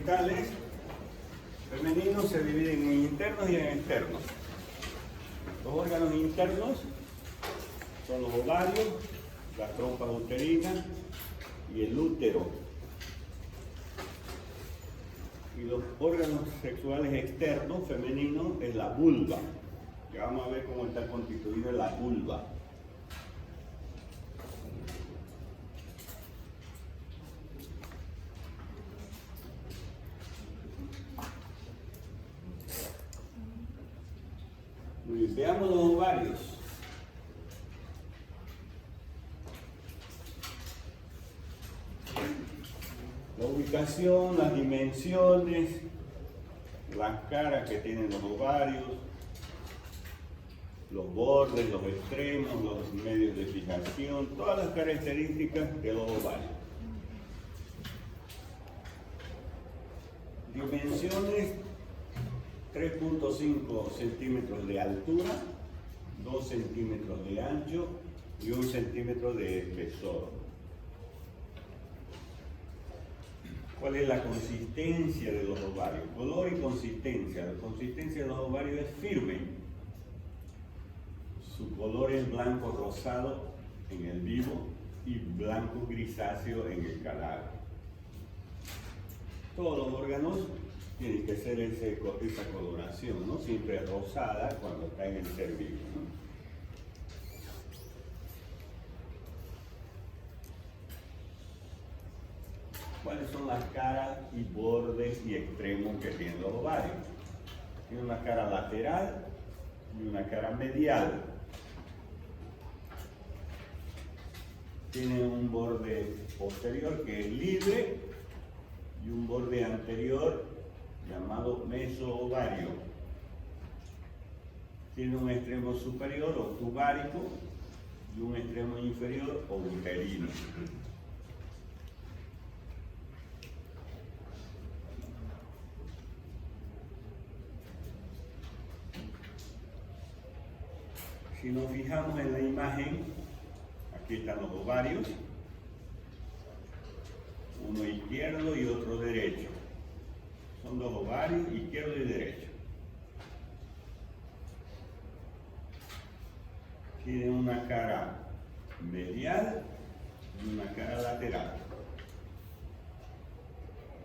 genitales femeninos se dividen en internos y en externos. Los órganos internos son los ovarios, la trompa uterina y el útero. Y los órganos sexuales externos femeninos es la vulva. Ya vamos a ver cómo está constituida la vulva. Muy bien, veamos los ovarios. La ubicación, las dimensiones, las caras que tienen los ovarios, los bordes, los extremos, los medios de fijación, todas las características de los ovarios. Dimensiones: 3.5 centímetros de altura, 2 centímetros de ancho y 1 centímetro de espesor. ¿Cuál es la consistencia de los ovarios? Color y consistencia. La consistencia de los ovarios es firme. Su color es blanco rosado en el vivo y blanco grisáceo en el cadáver. Todos los órganos tienen que ser esa coloración, ¿no? Siempre rosada cuando está en el ser vivo, ¿no? ¿Cuáles son las caras y bordes y extremos que tienen los ovarios? Tiene una cara lateral y una cara medial. Tiene un borde posterior que es libre y un borde anterior llamado mesoovario. Tiene un extremo superior o tubárico y un extremo inferior o uterino. Si nos fijamos en la imagen, aquí están los ovarios, uno izquierdo y otro derecho. Son dos ovarios, izquierdo y derecho. Tienen una cara medial y una cara lateral.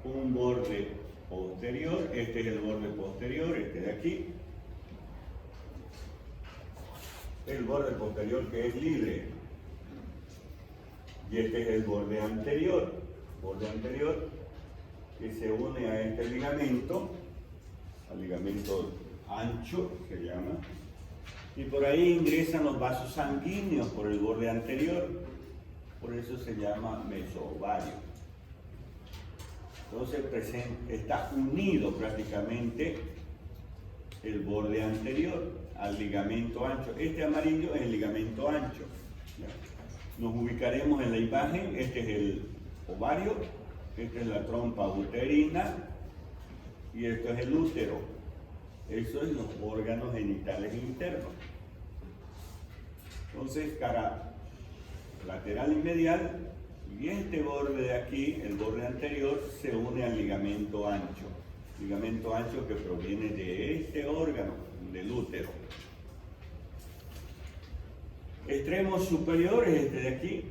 Un borde posterior, este es el borde posterior, este de aquí. El borde posterior que es libre. Y este es el borde anterior que se une a este ligamento, al ligamento ancho se llama, y por ahí ingresan los vasos sanguíneos por el borde anterior, por eso se llama mesoovario. Entonces está unido prácticamente el borde anterior al ligamento ancho. Este amarillo es el ligamento ancho. Nos ubicaremos en la imagen. Este es el ovario, esta es la trompa uterina y esto es el útero. Eso es los órganos genitales internos. Entonces, cara lateral y medial, y este borde de aquí, el borde anterior, se une al ligamento ancho que proviene de este órgano, del útero. Extremo superior es este de aquí,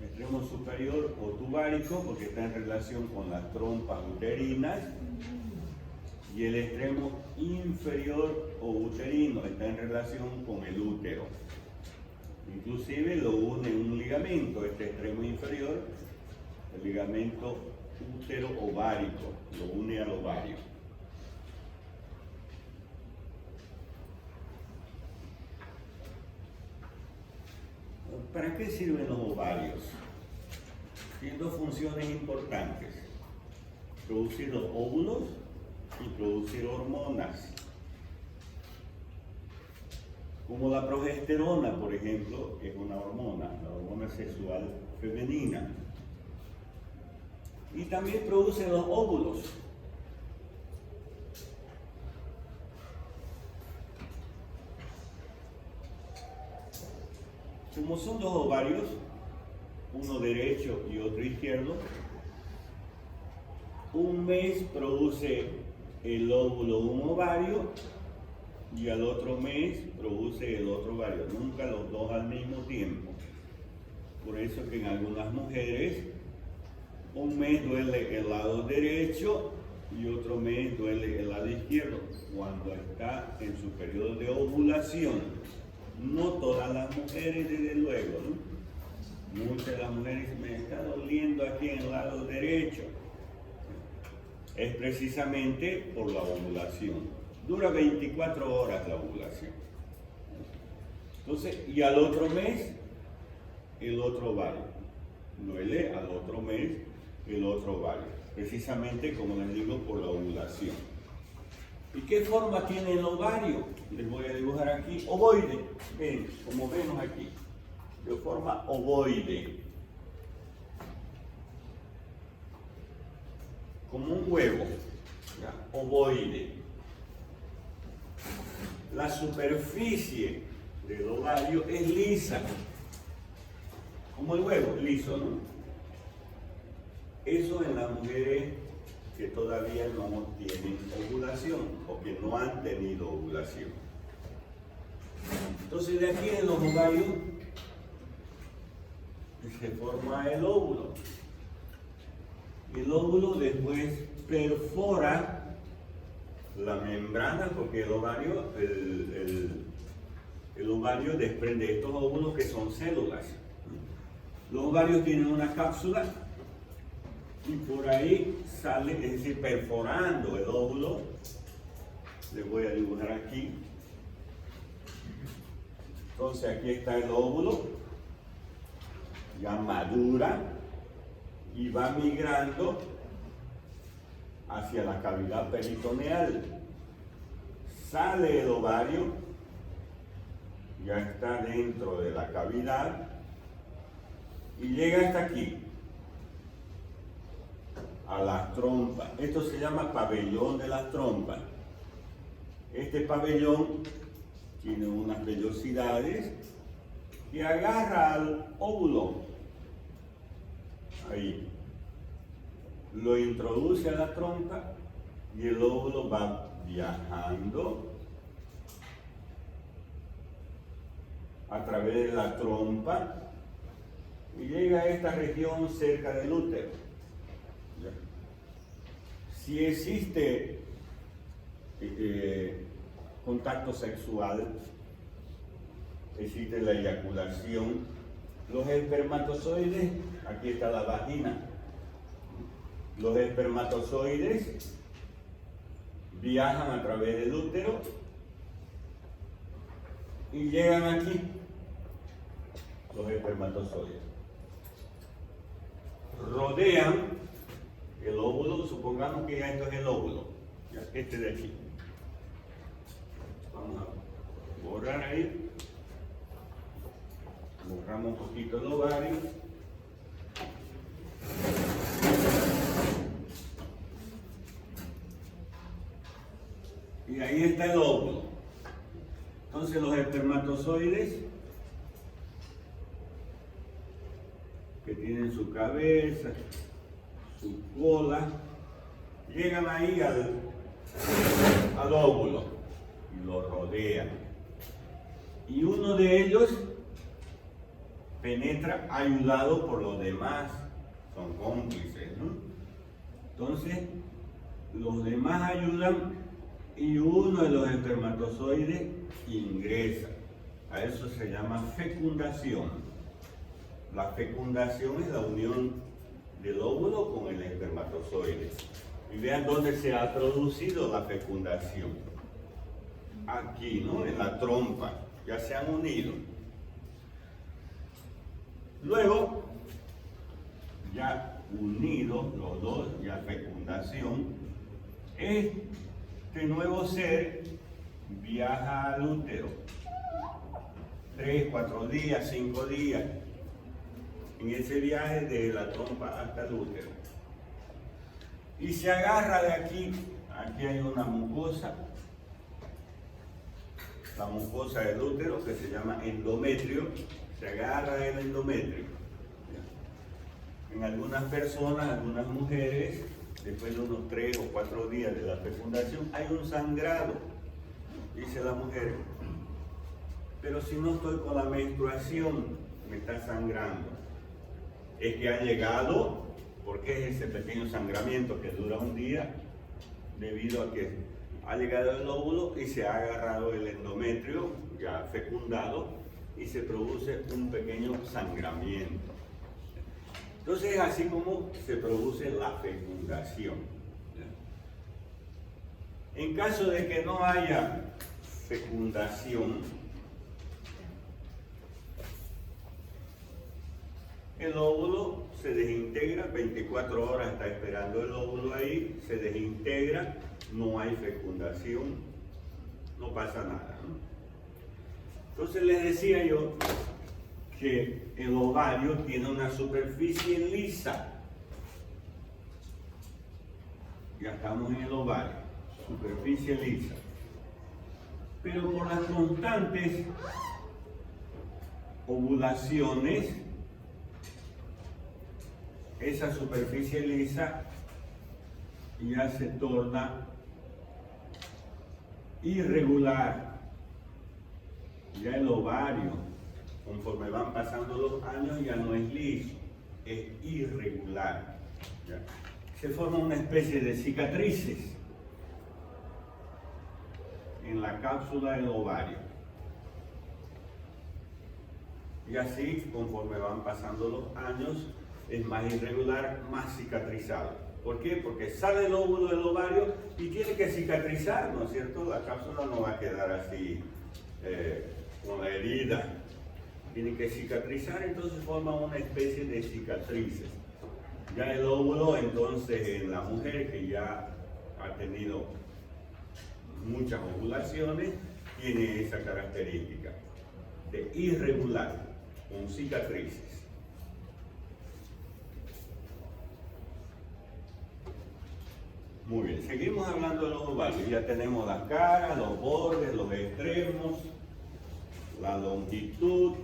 extremo superior o tubárico, porque está en relación con las trompas uterinas, y el extremo inferior o uterino está en relación con el útero. Inclusive lo une un ligamento, este extremo inferior, el ligamento útero-ovárico, lo une al ovario. ¿Para qué sirven los ovarios? Tienen dos funciones importantes: producir los óvulos y producir hormonas, como la progesterona, por ejemplo, es una hormona, la hormona sexual femenina, y también producen los óvulos. Como son dos ovarios, uno derecho y otro izquierdo, un mes produce el óvulo un ovario y al otro mes produce el otro ovario, nunca los dos al mismo tiempo. Por eso que en algunas mujeres un mes duele el lado derecho y otro mes duele el lado izquierdo cuando está en su periodo de ovulación. No todas las mujeres, desde luego, ¿no? Muchas de las mujeres me está doliendo aquí en el lado derecho. Es precisamente por la ovulación. Dura 24 horas la ovulación. Entonces, y al otro mes, el otro ovario. Duele al otro mes el otro ovario. Precisamente, como les digo, por la ovulación. ¿Y qué forma tiene el ovario? Les voy a dibujar aquí. Ovoide. Ven, como vemos aquí. De forma ovoide. Como un huevo. ¿Ya? Ovoide. La superficie del ovario es lisa. Como el huevo, liso, ¿no? Eso en las mujeres que todavía no tienen ovulación o que no han tenido ovulación. Entonces de aquí en los ovarios se forma el óvulo. El óvulo después perfora la membrana porque el ovario desprende estos óvulos que son células. Los ovarios tienen una cápsula y por ahí sale, es decir, perforando el óvulo. Les voy a dibujar aquí. Entonces aquí está el óvulo, ya madura y va migrando hacia la cavidad peritoneal. Sale el ovario, ya está dentro de la cavidad y llega hasta aquí, a las trompas. Esto se llama pabellón de las trompas. Este pabellón tiene unas vellosidades que agarra al óvulo. Ahí. Lo introduce a la trompa y el óvulo va viajando a través de la trompa y llega a esta región cerca del útero. Si existe contacto sexual, existe la eyaculación, los espermatozoides, aquí está la vagina, los espermatozoides viajan a través del útero y llegan aquí, los espermatozoides. Rodean el óvulo, supongamos que ya esto es el óvulo, ya, este de aquí. Vamos a borrar ahí. Borramos un poquito el ovario. Y ahí está el óvulo. Entonces los espermatozoides que tienen su cabeza, su cola, llegan ahí al óvulo y lo rodean. Y uno de ellos penetra ayudado por los demás, son cómplices, ¿no? Entonces, los demás ayudan y uno de los espermatozoides ingresa. A eso se llama fecundación. La fecundación es la unión del óvulo con el espermatozoide. Y vean dónde se ha producido la fecundación. Aquí, ¿no? En la trompa. Ya se han unido. Luego, ya unidos los dos, ya fecundación, este nuevo ser viaja al útero. 3, 4 días, 5 días. En ese viaje de la trompa hasta el útero. Y se agarra de aquí, aquí hay una mucosa, la mucosa del útero que se llama endometrio, se agarra del endometrio. En algunas personas, algunas mujeres, después de unos 3 o 4 días de la fecundación, hay un sangrado, dice la mujer. Pero si no estoy con la menstruación, me está sangrando. Es que ha llegado, porque es ese pequeño sangramiento que dura un día, debido a que ha llegado el óvulo y se ha agarrado el endometrio ya fecundado y se produce un pequeño sangramiento. Entonces es así como se produce la fecundación. En caso de que no haya fecundación, el óvulo se desintegra, 24 horas está esperando el óvulo ahí, se desintegra, no hay fecundación, no pasa nada, ¿no? Entonces les decía yo que el ovario tiene una superficie lisa. Ya estamos en el ovario, superficie lisa. Pero por las constantes ovulaciones, esa superficie lisa ya se torna irregular. Ya el ovario, conforme van pasando los años, ya no es liso, es irregular. ¿Ya? Se forma una especie de cicatrices en la cápsula del ovario. Y así, conforme van pasando los años, es más irregular, más cicatrizado. ¿Por qué? Porque sale el óvulo del ovario y tiene que cicatrizar, ¿no es cierto? La cápsula no va a quedar así con la herida. Tiene que cicatrizar, entonces forma una especie de cicatrices. Ya el óvulo, entonces, en la mujer que ya ha tenido muchas ovulaciones, tiene esa característica de irregular, con cicatrices. Muy bien, seguimos hablando de los ovarios. Ya tenemos la cara, los bordes, los extremos, la longitud.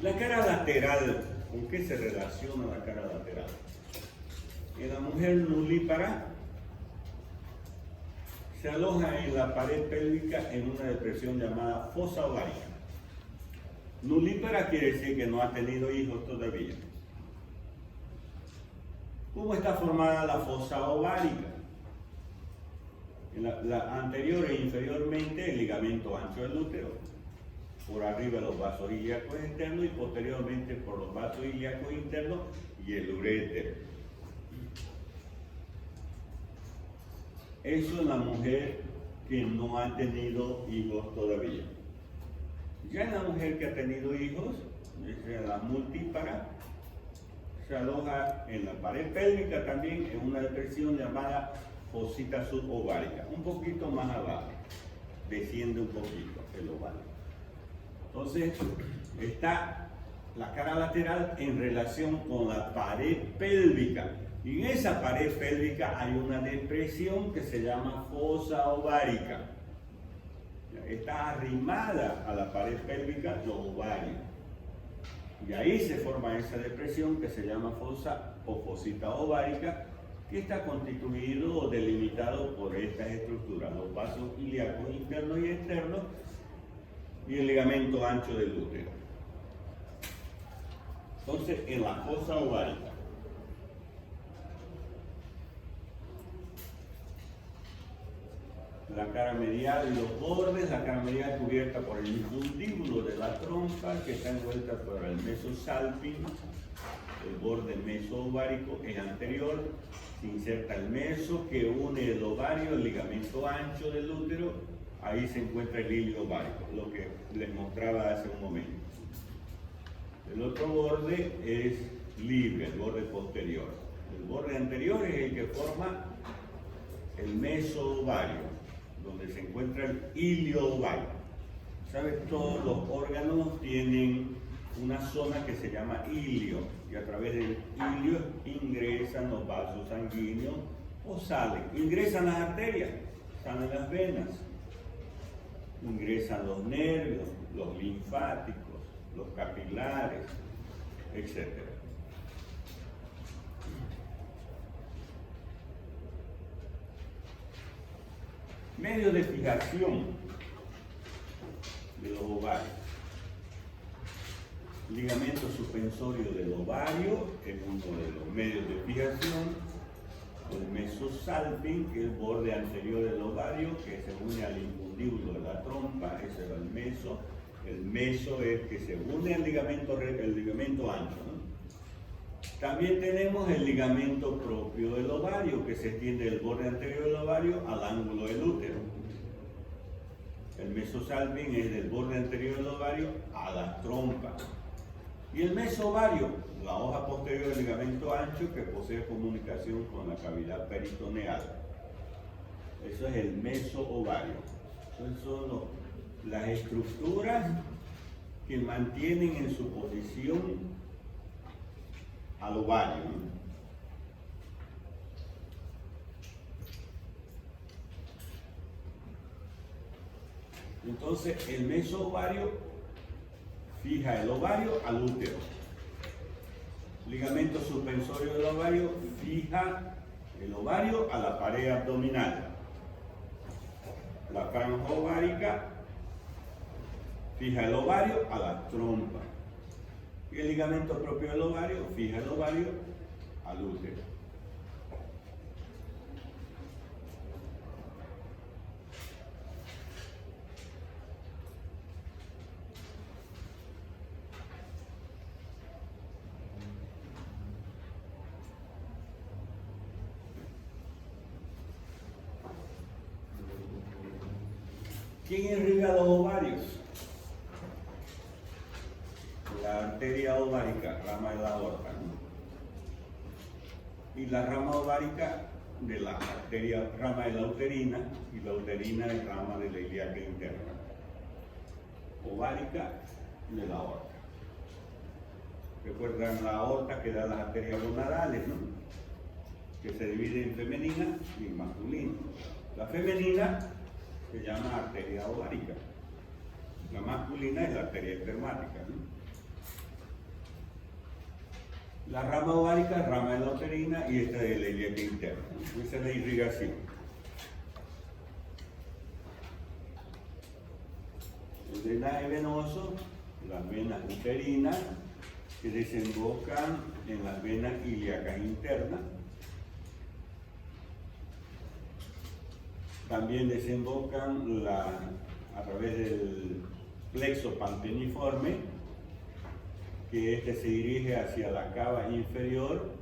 La cara lateral, ¿con qué se relaciona la cara lateral? En la mujer nulípara se aloja en la pared pélvica en una depresión llamada fosa ovárica. Nulípara quiere decir que no ha tenido hijos todavía. ¿Cómo está formada la fosa ovárica? La anterior e inferiormente el ligamento ancho del útero, por arriba los vasos ilíacos externos y posteriormente por los vasos ilíacos internos y el urétero. Eso es la mujer que no ha tenido hijos todavía. Ya en la mujer que ha tenido hijos, la multípara, se aloja en la pared pélvica también en una depresión llamada fosita subovárica, un poquito más abajo, desciende un poquito el ovario. Entonces está la cara lateral en relación con la pared pélvica y en esa pared pélvica hay una depresión que se llama fosa ovárica. Está arrimada a la pared pélvica los ovarios. Y ahí se forma esa depresión que se llama fosa o fosita ovárica, que está constituido o delimitado por estas estructuras, los vasos ilíacos internos y externos y el ligamento ancho del útero. Entonces, en la fosa ovárica, la cara medial y los bordes, la cara medial cubierta por el infundíbulo de la trompa que está envuelta por el mesosalpino, el borde mesovárico es anterior, se inserta el meso que une el ovario, el ligamento ancho del útero, ahí se encuentra el hilio ovárico, lo que les mostraba hace un momento. El otro borde es libre, el borde posterior. El borde anterior es el que forma el mesovario, donde se encuentra el hilio ovárico. ¿Sabes? Todos los órganos tienen una zona que se llama hilio, y a través del hilio ingresan los vasos sanguíneos o salen. Ingresan las arterias, salen las venas, ingresan los nervios, los linfáticos, los capilares, etc. Medios de fijación de los ovarios. Ligamento suspensorio del ovario es uno de los medios de fijación. El mesosalping, que es el borde anterior del ovario, que se une al infundíbulo de la trompa, ese es el meso. El meso es que se une al ligamento ancho, ¿no? También tenemos el ligamento propio del ovario, que se extiende del borde anterior del ovario al ángulo del útero. El mesosalping es del borde anterior del ovario a la trompa. Y el mesovario, la hoja posterior del ligamento ancho que posee comunicación con la cavidad peritoneal. Eso es el mesoovario. Esas son las estructuras que mantienen en su posición al ovario. Entonces, el mesoovario fija el ovario al útero. Ligamento suspensorio del ovario fija el ovario a la pared abdominal. La franja ovárica fija el ovario a la trompa. Y el ligamento propio del ovario fija el ovario al útero. ¿Quién irriga los ovarios? La arteria ovárica, rama de la aorta, ¿no? Y la rama ovárica de la arteria, rama de la uterina, y la uterina es rama de la ilíaca interna. Ovárica de la aorta. Recuerdan la aorta que da las arterias gonadales, ¿no? Que se divide en femenina y masculina. La femenina se llama arteria ovárica. La masculina es la arteria espermática, ¿no? La rama ovárica es rama de la uterina y esta es de la ilíaca interna, ¿no? Esa es la irrigación. El drenaje venoso, las venas uterinas que desembocan en las venas ilíacas internas. También desembocan a través del plexo panteniforme, que este se dirige hacia la cava inferior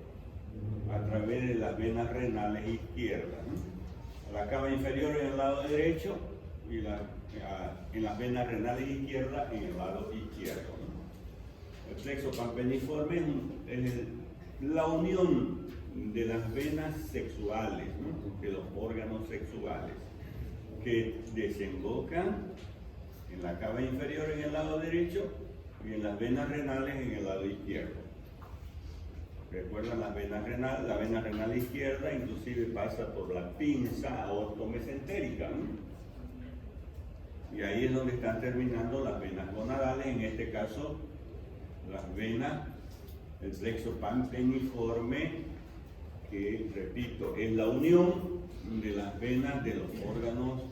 a través de las venas renales izquierdas, ¿no? La cava inferior en el lado derecho y en las venas renales izquierdas en el lado izquierdo, ¿no? El plexo panteniforme es la unión de las venas sexuales, ¿no? De los órganos sexuales que desembocan en la cava inferior en el lado derecho y en las venas renales en el lado izquierdo. Recuerdan las venas renales, la vena renal izquierda inclusive pasa por la pinza aortomesentérica, ¿no? Y ahí es donde están terminando las venas gonadales, en este caso las venas, el plexo panteniforme, que repito, es la unión de las venas de los órganos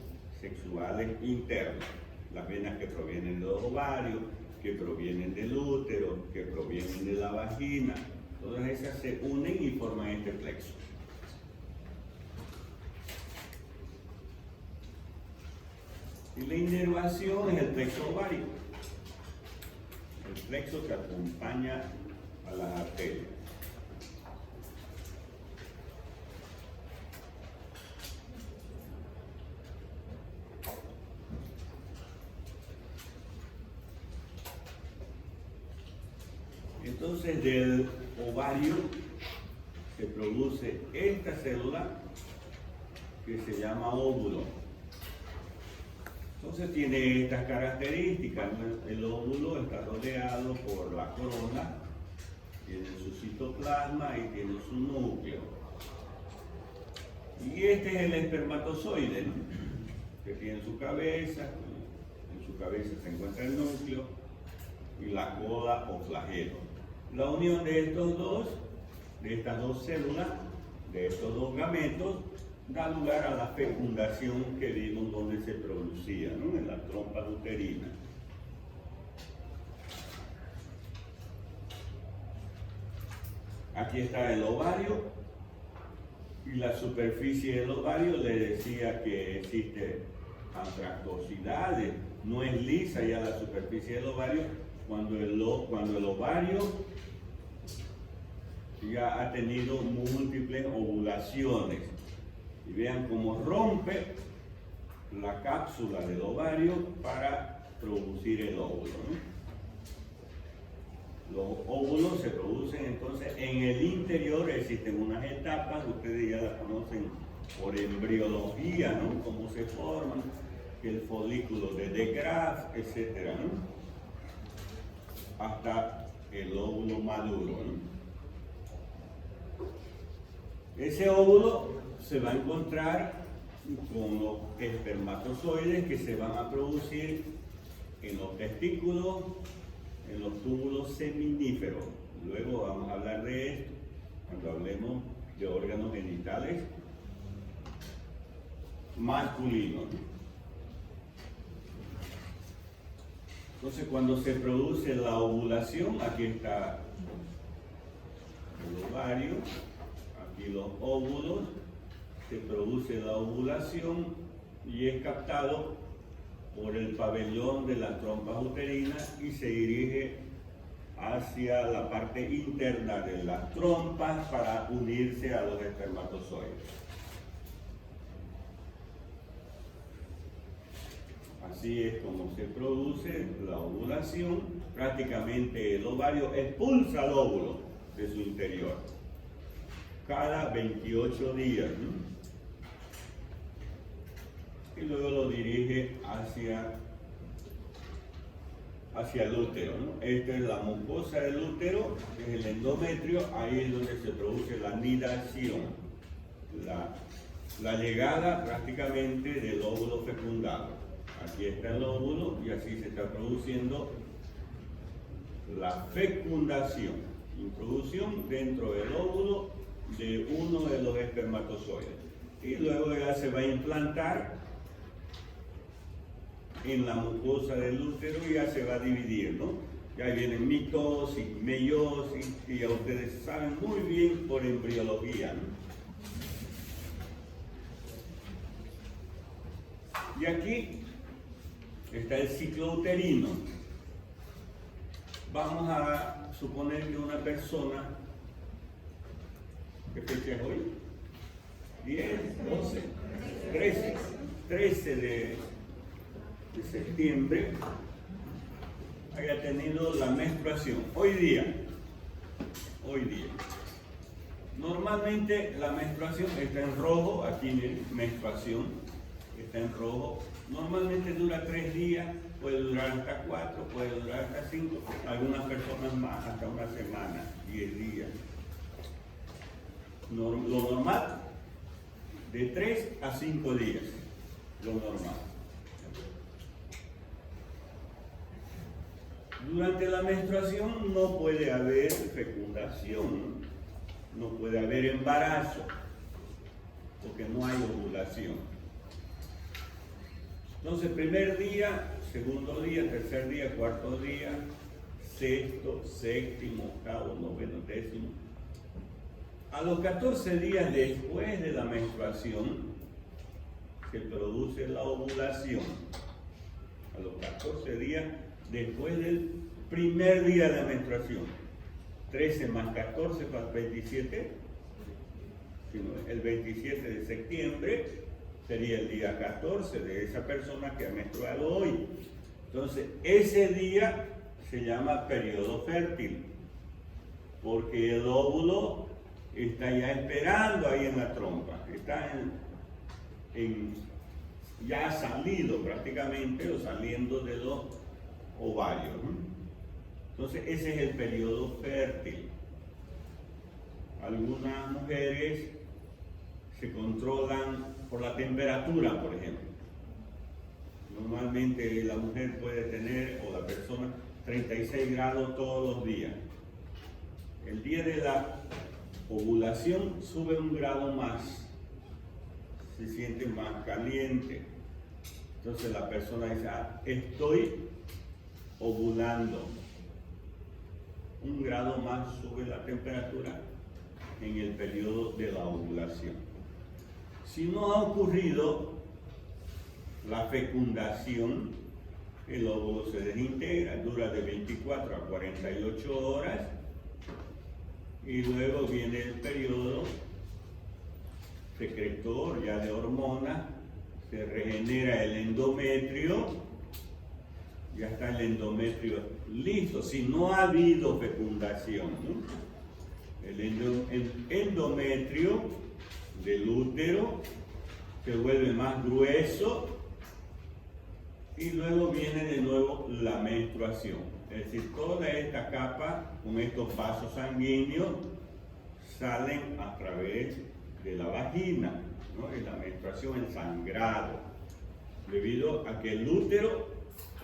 sexuales internos, las venas que provienen de los ovarios, que provienen del útero, que provienen de la vagina, todas esas se unen y forman este plexo. Y la inervación es el plexo ovárico, el plexo que acompaña a las arterias. Entonces del ovario se produce esta célula que se llama óvulo. Entonces tiene estas características, ¿no? El óvulo está rodeado por la corona, tiene su citoplasma y tiene su núcleo. Y este es el espermatozoide, ¿no? Que tiene su cabeza, en su cabeza se encuentra el núcleo y la cola o flagelo. La unión de estas dos células, de estos dos gametos, da lugar a la fecundación que vimos donde se producía, ¿no? En las trompas uterinas. Aquí está el ovario y la superficie del ovario. Le decía que existe antractosidades, no es lisa ya la superficie del ovario cuando el ovario ya ha tenido múltiples ovulaciones. Y vean cómo rompe la cápsula del ovario para producir el óvulo, ¿no? Los óvulos se producen entonces en el interior, existen unas etapas, ustedes ya las conocen por embriología, ¿no? Cómo se forman, el folículo de De Graaf, etcétera, ¿no? Hasta el óvulo maduro, ¿no? Ese óvulo se va a encontrar con los espermatozoides que se van a producir en los testículos, en los túbulos seminíferos. Luego vamos a hablar de esto cuando hablemos de órganos genitales masculinos. Entonces, cuando se produce la ovulación, aquí está el ovario, aquí los óvulos, se produce la ovulación y es captado por el pabellón de las trompas uterinas y se dirige hacia la parte interna de las trompas para unirse a los espermatozoides. Así es como se produce la ovulación. Prácticamente el ovario expulsa el óvulo de su interior cada 28 días, ¿no? Y luego lo dirige hacia el útero, ¿no? Esta es la mucosa del útero, que es el endometrio. Ahí es donde se produce la nidación, la llegada prácticamente del óvulo fecundado. Aquí está el óvulo y así se está produciendo la fecundación, introducción dentro del óvulo de uno de los espermatozoides. Y luego ya se va a implantar en la mucosa del útero y ya se va a dividir, ¿no? Ya vienen mitosis, meiosis, y ya ustedes saben muy bien por embriología, ¿no? Y aquí está el ciclo uterino. Vamos a suponer que una persona, ¿qué fecha es hoy? 10, 12, 13 de septiembre, haya tenido la menstruación. Hoy día. Normalmente la menstruación está en rojo, aquí miren, menstruación, está en rojo. Normalmente dura 3 días, puede durar hasta 4, puede durar hasta 5, algunas personas más, hasta una semana, 10 días. Lo normal, de 3 a 5 días, lo normal. Durante la menstruación no puede haber fecundación, no puede haber embarazo, porque no hay ovulación. Entonces, primer día, segundo día, tercer día, cuarto día, sexto, séptimo, octavo, noveno, décimo. A los 14 días después de la menstruación, se produce la ovulación. A los 14 días después del primer día de la menstruación. 13 más 14 más 27, el 27 de septiembre sería el día 14 de esa persona que ha menstruado hoy. Entonces, ese día se llama periodo fértil, porque el óvulo está ya esperando ahí en la trompa, está ya ha salido prácticamente o saliendo de los ovarios, ¿no? Entonces ese es el periodo fértil. Algunas mujeres se controlan por la temperatura, por ejemplo. Normalmente la mujer puede tener, o la persona, 36 grados todos los días. El día de la ovulación sube 1 grado más. se siente más caliente. Entonces la persona dice, estoy ovulando. 1 grado más sube la temperatura en el periodo de la ovulación. Si no ha ocurrido la fecundación, el óvulo se desintegra, dura de 24 a 48 horas y luego viene el periodo secretor ya de hormonas, se regenera el endometrio, ya está el endometrio listo. Si no ha habido fecundación, ¿no? El endometrio del útero se vuelve más grueso y luego viene de nuevo la menstruación. Es decir, toda esta capa con estos vasos sanguíneos salen a través de la vagina, ¿no? Es la menstruación, el sangrado, debido a que el útero,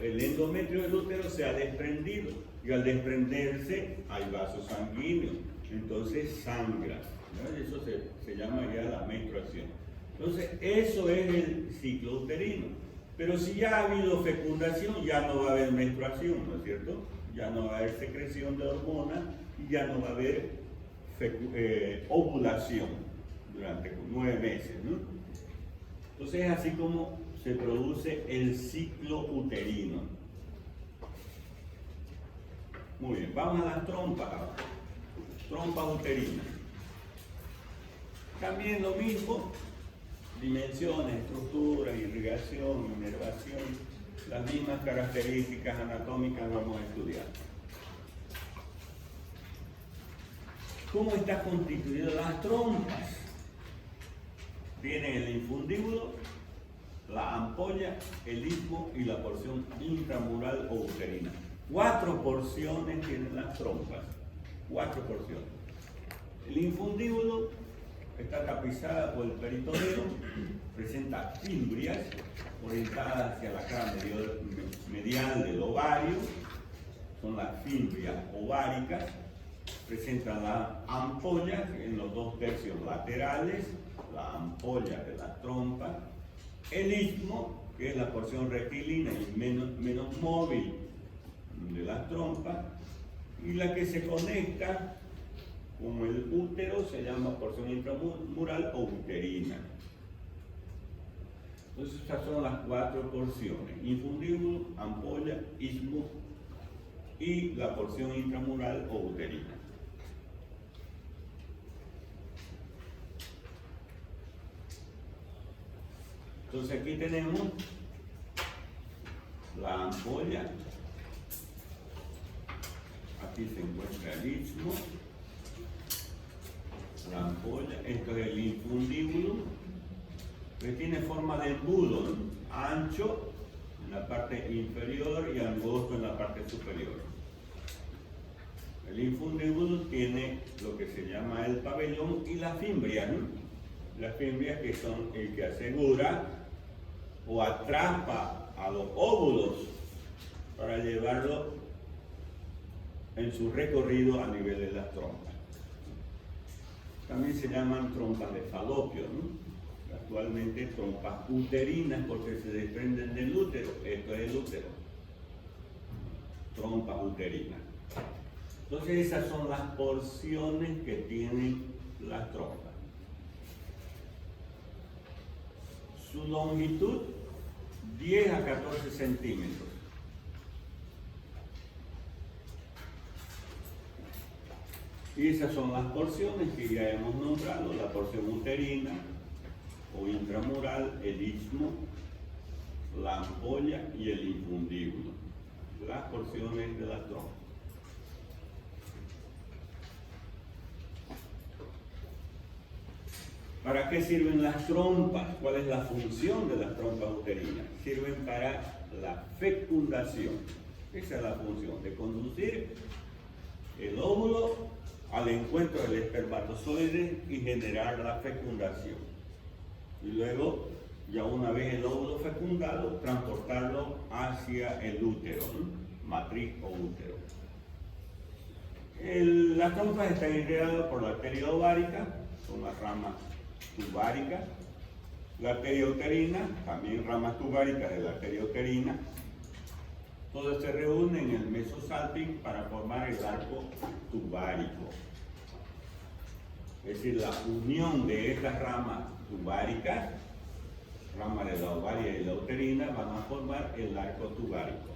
el endometrio del útero se ha desprendido y al desprenderse hay vasos sanguíneos, entonces sangra, ¿no? Eso se llama ya la menstruación. Entonces eso es el ciclo uterino. Pero si ya ha habido fecundación, ya no va a haber menstruación, ¿no es cierto? Ya no va a haber secreción de hormonas y ya no va a haber ovulación durante 9 meses, ¿no? Entonces es así como se produce el ciclo uterino. Muy bien, vamos a las trompas ahora. Trompas uterinas. También lo mismo. Dimensiones, estructura, irrigación, inervación, las mismas características anatómicas vamos a estudiar. ¿Cómo está constituidas las trompas? Tienen el infundíbulo, la ampolla, el istmo y la porción intramural o uterina. 4 porciones tienen las trompas. 4 porciones. El infundíbulo está tapizada por el peritoneo, presenta fimbrias orientadas hacia la cara medial del ovario, son las fimbrias ováricas, presenta la ampolla en los 2 tercios laterales, la ampolla de la trompa, el istmo, que es la porción rectilínea y menos móvil de las trompas, y la que se conecta como el útero se llama porción intramural o uterina. Entonces estas son las 4 porciones: infundíbulo, ampolla, istmo y la porción intramural o uterina. Entonces aquí tenemos la ampolla, aquí se encuentra el istmo, la ampolla, esto es el infundíbulo, que tiene forma de embudo, ¿no? Ancho en la parte inferior y angosto en la parte superior. El infundíbulo tiene lo que se llama el pabellón y la fimbria, ¿no? Las fimbrias que son el que asegura o atrapa a los óvulos para llevarlo en su recorrido a nivel de las trompas. También se llaman trompas de falopio, ¿no? Actualmente trompas uterinas porque se desprenden del útero. Esto es el útero. Trompas uterinas. Entonces esas son las porciones que tienen las trompas. Su longitud 10 a 14 centímetros. Y esas son las porciones que ya hemos nombrado: la porción uterina o intramural, el istmo, la ampolla y el infundíbulo. Las porciones de las trompas. ¿Para qué sirven las trompas? ¿Cuál es la función de las trompas uterinas? Sirven para la fecundación. Esa es la función, de conducir el óvulo al encuentro del espermatozoide y generar la fecundación. Y luego, ya una vez el óvulo fecundado, transportarlo hacia el útero, ¿no? Matriz o útero. Las trompas están irrigadas por la arteria ovárica, son las ramas tubáricas, La arteria uterina, también ramas tubáricas de la arteria uterina, todas se reúnen en el mesosalping para formar el arco tubárico. Es decir, la unión de estas ramas tubáricas, ramas de la ovaria y la uterina, van a formar el arco tubárico.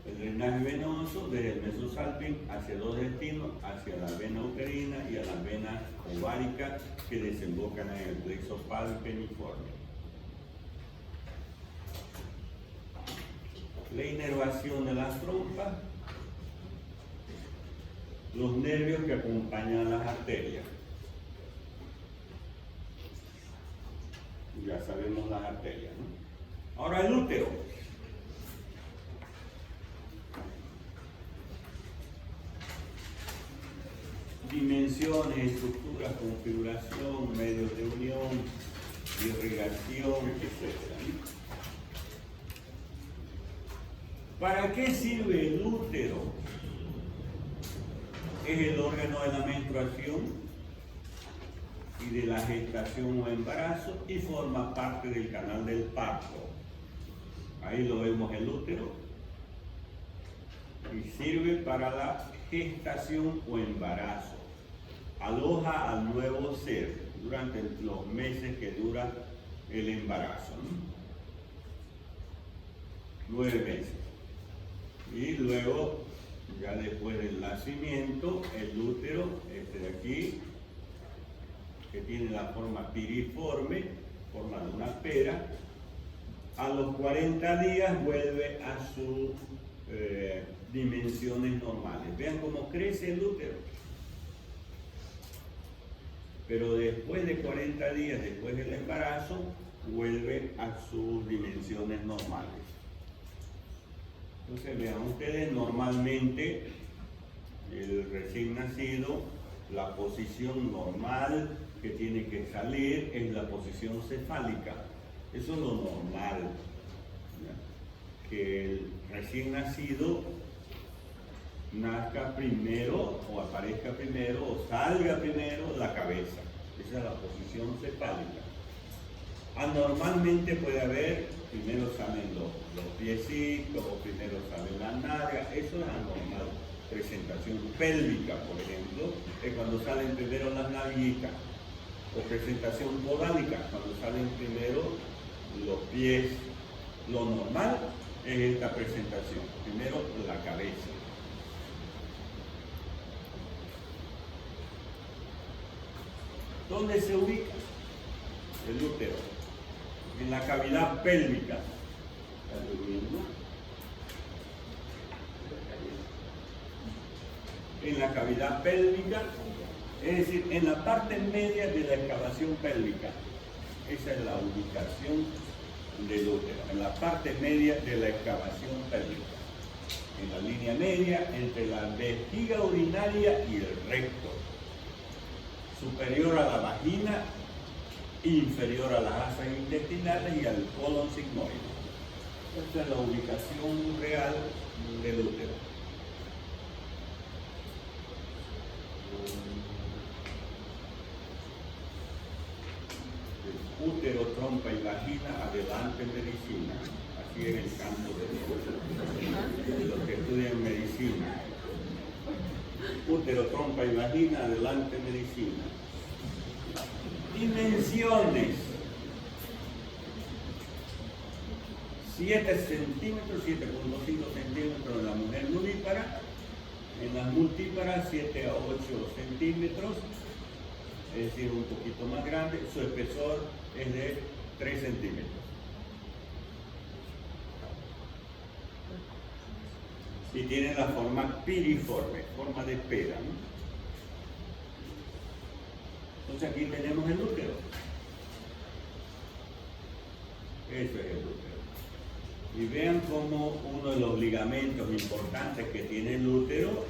El drenaje venoso desde el mesosalping hacia dos destinos, hacia la vena uterina y a las venas ováricas que desembocan en el plexo palpeniforme. La inervación de las trompas, los nervios que acompañan a las arterias. Ya sabemos las arterias, ¿no? Ahora el útero. Dimensiones, estructuras, configuración, medios de unión, irrigación, etc. ¿Para qué sirve el útero? Es el órgano de la menstruación y de la gestación o embarazo y forma parte del canal del parto. Ahí lo vemos el útero y sirve para la gestación o embarazo. Aloja al nuevo ser durante los meses que dura el embarazo, ¿no? 9 meses. Y luego, ya después del nacimiento, el útero, este de aquí, que tiene la forma piriforme, forma de una pera, a los 40 días vuelve a sus dimensiones normales. Vean cómo crece el útero. Pero después de 40 días, después del embarazo, vuelve a sus dimensiones normales. Entonces vean ustedes, normalmente el recién nacido, la posición normal que tiene que salir es la posición cefálica. Eso es lo normal, ¿ya? Que el recién nacido nazca primero o aparezca primero o salga primero la cabeza. Esa es la posición cefálica. Anormalmente puede haber, primero salen los piecitos o primero salen las nalgas. Eso es anormal. Presentación pélvica, por ejemplo, es cuando salen primero las nalguitas. O presentación podálica, cuando salen primero los pies. Lo normal es esta presentación. Primero la cabeza. ¿Dónde se ubica el útero? En la cavidad pélvica. En la cavidad pélvica, es decir, en la parte media de la excavación pélvica. Esa es la ubicación del útero, en la parte media de la excavación pélvica. En la línea media entre la vejiga urinaria y el recto. Superior a la vagina, inferior a las asas intestinales y al colon sigmoide. Esta es la ubicación real del útero. Útero, trompa y vagina, adelante medicina. Así es el campo de los que estudian medicina. Útero, trompa y vagina, adelante medicina. Dimensiones. 7 centímetros, 7,5 centímetros en la mujer nudípara. En las multíparas 7 a 8 centímetros. Es decir, un poquito más grande. Su espesor es de 3 centímetros. Y tiene la forma piriforme, forma de pera, ¿no? Entonces aquí tenemos el útero. Eso es el útero. Y vean cómo uno de los ligamentos importantes que tiene el útero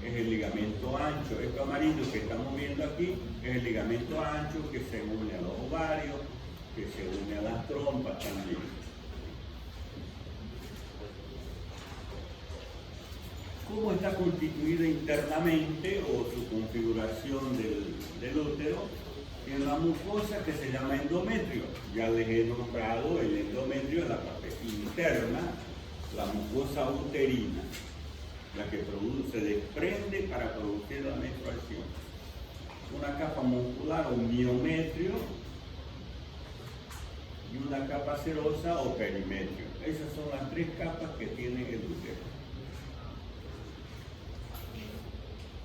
es el ligamento ancho. Esto amarillo que estamos viendo aquí es el ligamento ancho que se une a los ovarios, que se une a las trompas también. cómo está constituida internamente o su configuración del útero en la mucosa que se llama endometrio. Ya les he nombrado el endometrio en la parte interna, la mucosa uterina, la que se desprende para producir la menstruación. Una capa muscular o miometrio y una capa serosa o perimetrio. Esas son las tres capas que tiene el útero.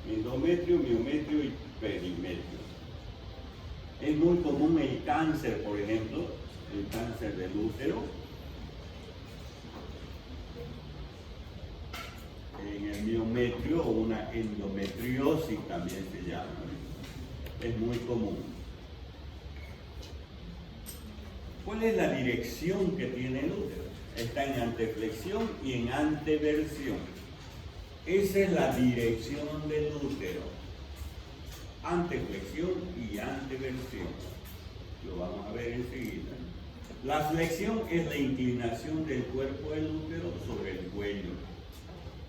Endometrio, miometrio y perimetrio. Es muy común el cáncer, por ejemplo, el cáncer del útero. En el miometrio o una endometriosis también se llama. Es muy común. ¿Cuál es la dirección que tiene el útero? Está en anteflexión y en anteversión. Esa es la dirección del útero. Anteflexión y anteversión. Lo vamos a ver enseguida. La flexión es la inclinación del cuerpo del útero sobre el cuello.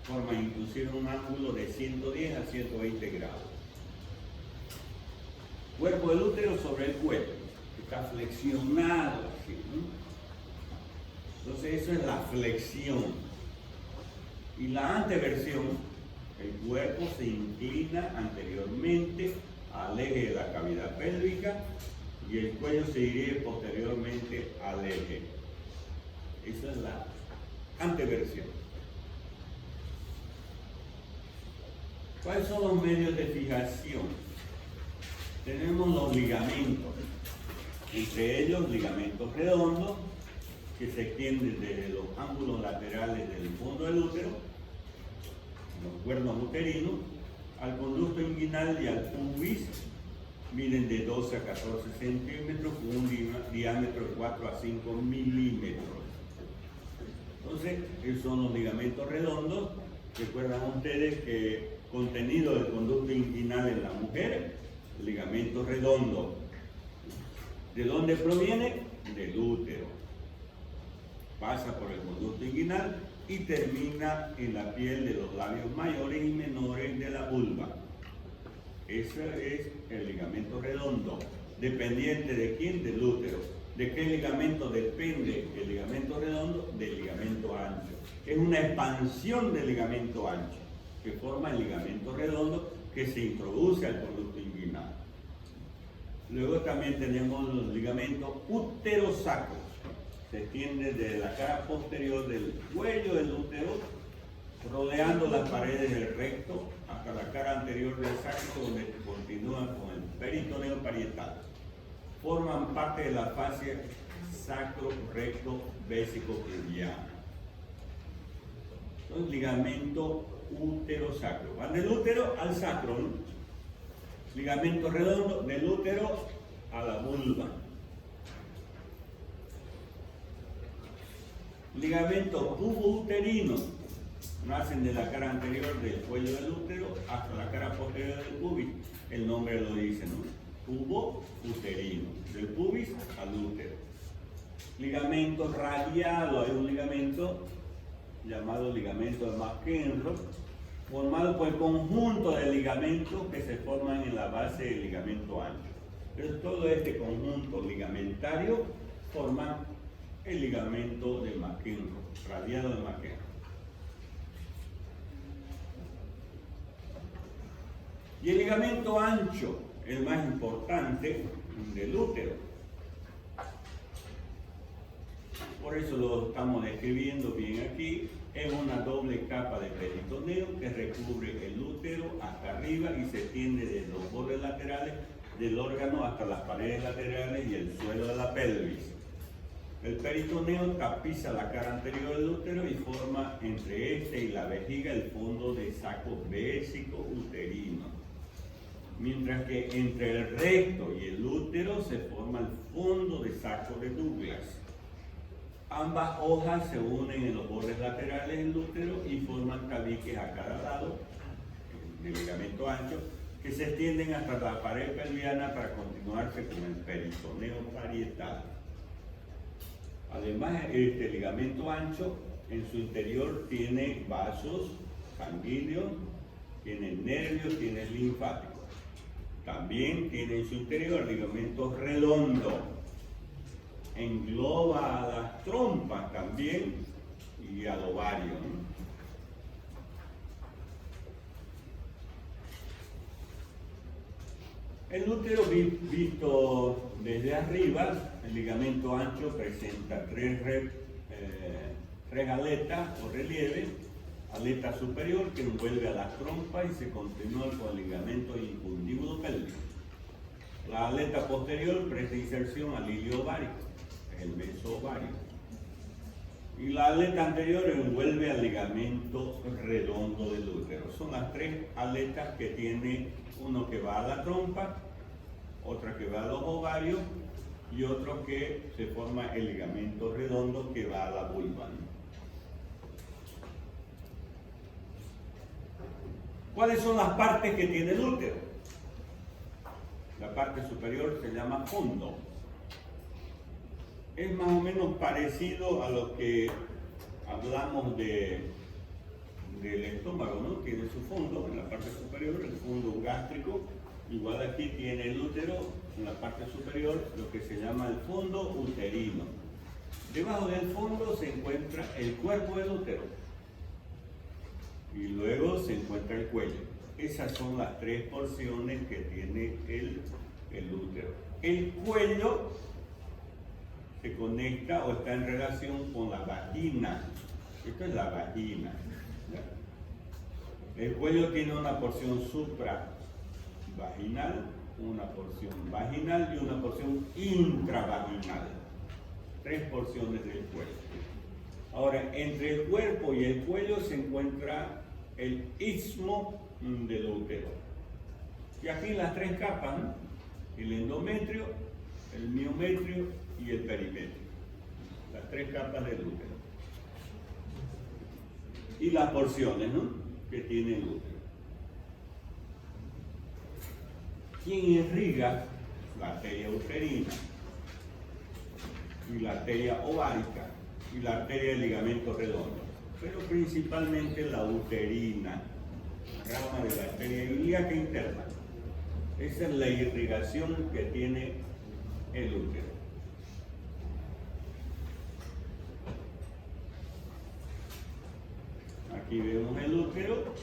Forma inclusive un ángulo de 110 a 120 grados. Cuerpo del útero sobre el cuello. Está flexionado así, ¿no? Entonces eso es la flexión. Y la anteversión, el cuerpo se inclina anteriormente al eje de la cavidad pélvica y el cuello se dirige posteriormente al eje. Esa es la anteversión. ¿Cuáles son los medios de fijación? Tenemos los ligamentos, entre ellos ligamentos redondos que se extienden desde los ángulos laterales del fondo del útero, los cuernos uterinos, al conducto inguinal y al pubis. Miden de 12 a 14 centímetros con un diámetro de 4 a 5 milímetros. Entonces, esos son los ligamentos redondos. Recuerdan ustedes que contenido del conducto inguinal en la mujer, ligamento redondo. ¿De dónde proviene? Del útero. Pasa por el conducto inguinal y termina en la piel de los labios mayores y menores de la vulva. Ese es el ligamento redondo. ¿Dependiente de quién? Del útero. ¿De qué ligamento depende el ligamento redondo? Del ligamento ancho. Es una expansión del ligamento ancho que forma el ligamento redondo que se introduce al conducto inguinal. Luego también tenemos los ligamentos uterosacros. Se extiende desde la cara posterior del cuello del útero, rodeando las paredes del recto hasta la cara anterior del sacro, donde continúan con el peritoneo parietal. Forman parte de la fascia sacro-recto-vésico-pubiana. Entonces, ligamento uterosacro. Van del útero al sacro, ¿no? Ligamento redondo del útero a la vulva. Ligamento pubouterino. Nacen de la cara anterior del cuello del útero hasta la cara posterior del pubis. El nombre lo dice, ¿no? Pubouterino. Del pubis al útero. Ligamento radiado. Hay un ligamento llamado ligamento de McEnroe, formado por el conjunto de ligamentos que se forman en la base del ligamento ancho. Pero todo este conjunto ligamentario forma el ligamento de McEnroe, radiado de McEnroe. Y el ligamento ancho, el más importante del útero. Por eso lo estamos describiendo bien aquí. Es una doble capa de peritoneo que recubre el útero hasta arriba y se extiende desde los bordes laterales del órgano hasta las paredes laterales y el suelo de la pelvis. El peritoneo tapiza la cara anterior del útero y forma entre este y la vejiga el fondo de saco vésico uterino. Mientras que entre el recto y el útero se forma el fondo de saco de Douglas. Ambas hojas se unen en los bordes laterales del útero y forman tabiques a cada lado del ligamento ancho que se extienden hasta la pared pelviana para continuarse con el peritoneo parietal. Además, este ligamento ancho en su interior tiene vasos sanguíneo, tiene nervios, tiene linfáticos. También tiene en su interior ligamentos redondos. Engloba a las trompas también y al ovario, ¿no? El útero visto desde arriba, el ligamento ancho presenta tres aletas o relieve, aleta superior que envuelve a las trompas y se continúa con el ligamento infundíbulo pélvico. La aleta posterior presta inserción al hilio ovárico, es el mesovario. Y la aleta anterior envuelve al ligamento redondo del útero. Son las tres aletas que tiene uno que va a la trompa, otra que va a los ovarios y otro que se forma el ligamento redondo que va a la vulva. ¿Cuáles son las partes que tiene el útero? La parte superior se llama fondo. Es más o menos parecido a lo que hablamos del estómago, ¿no? Tiene su fondo en la parte superior, el fondo gástrico. Igual aquí tiene el útero en la parte superior, lo que se llama el fondo uterino. Debajo del fondo se encuentra el cuerpo del útero y luego se encuentra el cuello. Esas son las tres porciones que tiene el útero. El cuello se conecta o está en relación con la vagina. Esto es la vagina. El cuello tiene una porción supravaginal, una porción vaginal y una porción intravaginal. Tres porciones del cuello. Ahora, entre el cuerpo y el cuello se encuentra el istmo del útero. Y aquí las tres capas, ¿no? El endometrio, el miometrio y el perimetrio. Las tres capas del útero. Y las porciones, ¿no?, que tiene el útero. ¿Quién irriga? La arteria uterina y la arteria ovárica y la arteria del ligamento redondo, pero principalmente la uterina, rama de la arteria ilíaca interna. Esa es la irrigación que tiene el útero. Aquí vemos el útero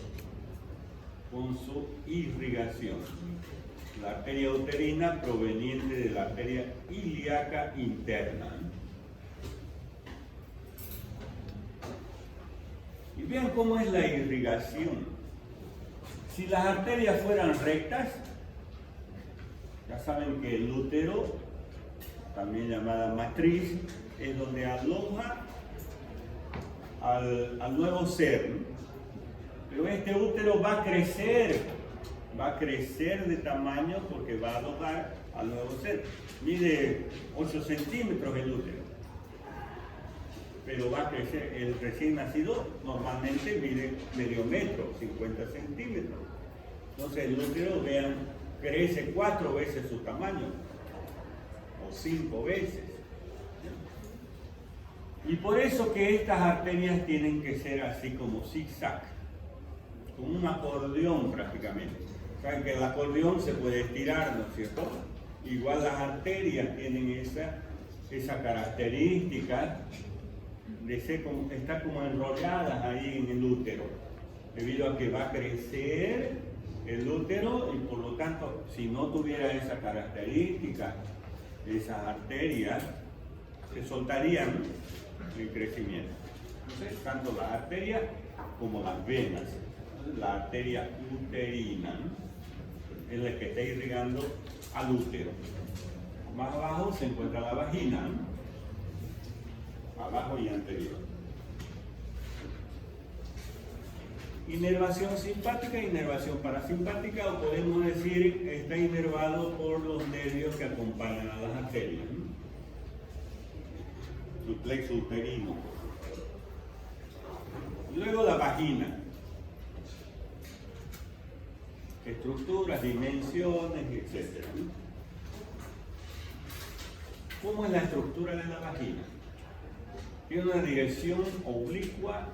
con su irrigación. La arteria uterina proveniente de la arteria ilíaca interna. Y vean cómo es la irrigación. Si las arterias fueran rectas, ya saben que el útero, también llamada matriz, es donde aloja al nuevo ser. Pero este útero va a crecer de tamaño porque va a alojar al nuevo ser. Mide 8 centímetros el útero, pero va a crecer. El recién nacido normalmente mide medio metro, 50 centímetros. Entonces el útero, vean, crece 4 veces su tamaño, o 5 veces. Y por eso que estas arterias tienen que ser así como zigzag, como un acordeón prácticamente. Saben que el acordeón se puede estirar, ¿no es cierto? Igual las arterias tienen esa característica de estar como enrolladas ahí en el útero, debido a que va a crecer el útero y por lo tanto, si no tuviera esa característica, esas arterias se soltarían el crecimiento. Entonces, tanto las arterias como las venas. La arteria uterina, ¿no?, es la que está irrigando al útero. Más abajo se encuentra la vagina, ¿no?, abajo y anterior. Inervación simpática e inervación parasimpática, o podemos decir está inervado por los nervios que acompañan a las arterias, ¿no?, el plexo uterino. Luego la vagina. Estructuras, dimensiones, etc. ¿Cómo es la estructura de la vagina? Tiene una dirección oblicua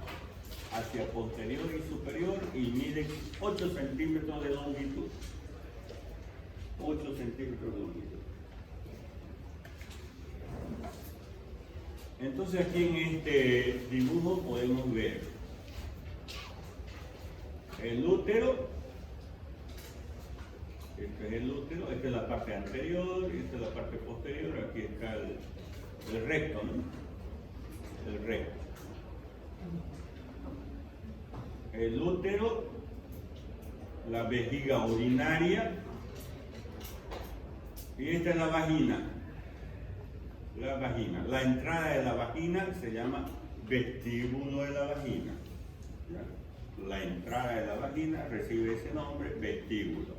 hacia posterior y superior y mide 8 centímetros de longitud. 8 centímetros de longitud. Entonces aquí en este dibujo podemos ver el útero. Este es el útero, esta es la parte anterior y esta es la parte posterior. Aquí está el recto, ¿no? El recto. El útero, la vejiga urinaria y esta es la vagina. La vagina. La entrada de la vagina se llama vestíbulo de la vagina. ¿Ya? La entrada de la vagina recibe ese nombre, vestíbulo.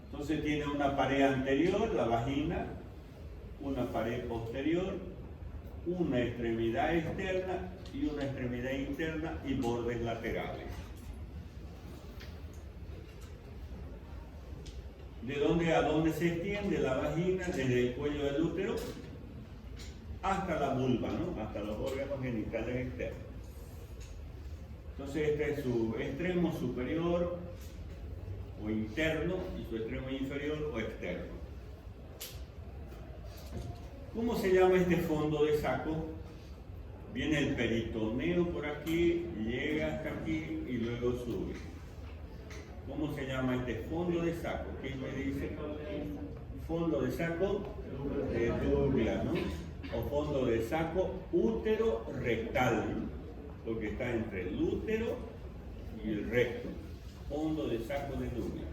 Entonces tiene una pared anterior, la vagina, una pared posterior, una extremidad externa y una extremidad interna y bordes laterales. ¿De dónde a dónde se extiende la vagina? Desde el cuello del útero hasta la vulva, ¿no? Hasta los órganos genitales externos. Entonces este es su extremo superior o interno y su extremo inferior o externo. ¿Cómo se llama este fondo de saco? Viene el peritoneo por aquí, llega hasta aquí y luego sube. ¿Cómo se llama este fondo de saco? ¿Quién me dice? Fondo de saco de Douglas, ¿no? O fondo de saco útero rectal, ¿no? Porque está entre el útero y el recto. Fondo de saco de Douglas.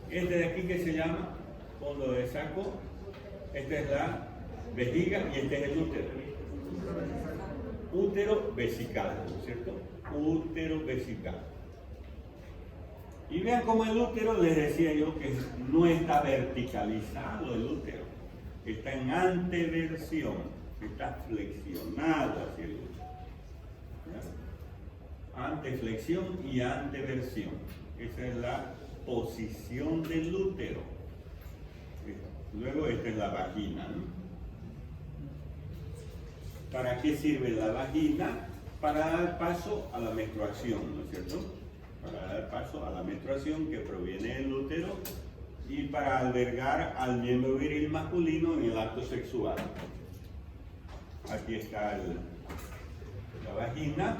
Este de aquí que se llama fondo de saco, esta es la vejiga y este es el útero. Útero vesical, ¿no es cierto? Útero vesical. Y vean cómo el útero, les decía yo que no está verticalizado el útero, está en anteversión, está flexionado hacia el útero. ¿Ya? Anteflexión y anteversión. Esa es la posición del útero. Luego esta es la vagina, ¿no? ¿Para qué sirve la vagina? Para dar paso a la menstruación, ¿no es cierto? Para dar paso a la menstruación que proviene del útero y para albergar al miembro viril masculino en el acto sexual. Aquí está la vagina,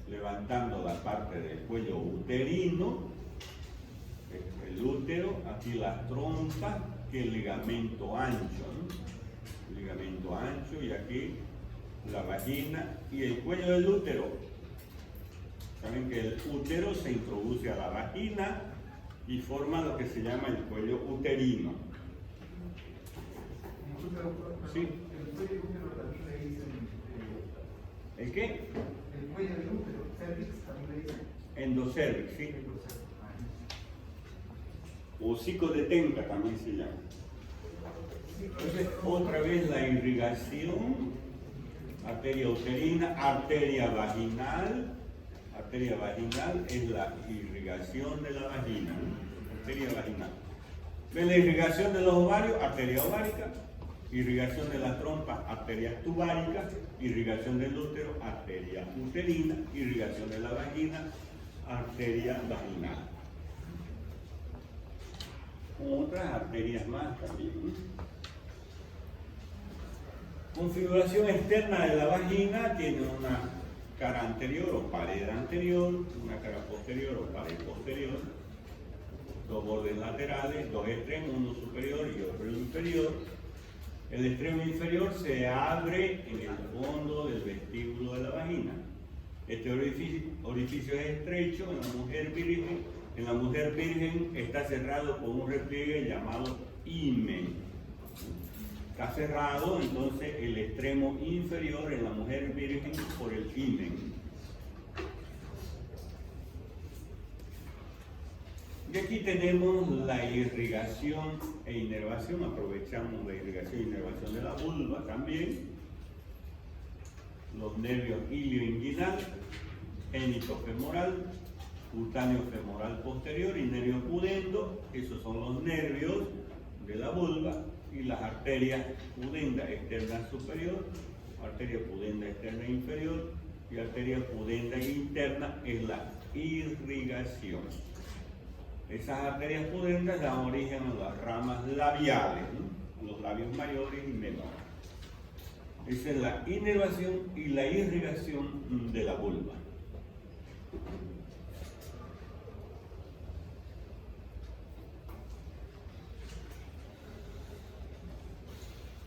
levantando la parte del cuello uterino, el útero, aquí las trompas, que el ligamento ancho, ¿no? Ligamento ancho y aquí la vagina y el cuello del útero. Saben que el útero se introduce a la vagina y forma lo que se llama el cuello uterino. Sí. El cuello del útero también le dicen. ¿El qué? El cuello del útero, cervix también le dicen. Endocervix, sí. Hocico de tenca también se llama. Entonces, otra vez la irrigación, arteria uterina, arteria vaginal. Arteria vaginal es la irrigación de la vagina, ¿no? Arteria vaginal. ¿Ven la irrigación de los ovarios? Arteria ovárica. Irrigación de las trompas, arteria tubárica. Irrigación del útero, arteria uterina. Irrigación de la vagina, arteria vaginal. Otras arterias más también, ¿no? Configuración externa de la vagina tiene una cara anterior o pared anterior, una cara posterior o pared posterior, dos bordes laterales, dos extremos, uno superior y otro inferior. El extremo inferior se abre en el fondo del vestíbulo de la vagina. Este orificio es estrecho en la mujer virgen. En la mujer virgen está cerrado por un repliegue llamado himen. Está cerrado entonces el extremo inferior en la mujer virgen por el himen. Y aquí tenemos la irrigación e inervación. Aprovechamos la irrigación e inervación de la vulva también. Los nervios ilioinguinal, genitofemoral, cutáneo femoral posterior y nervio pudendo. Esos son los nervios de la vulva. Y las arterias pudenda externa superior arteria pudenda externa e inferior, y arteria pudenda interna es la irrigación. Esas arterias pudendas dan origen a las ramas labiales, ¿no? Los labios mayores y menores. Esa es la inervación y la irrigación de la vulva.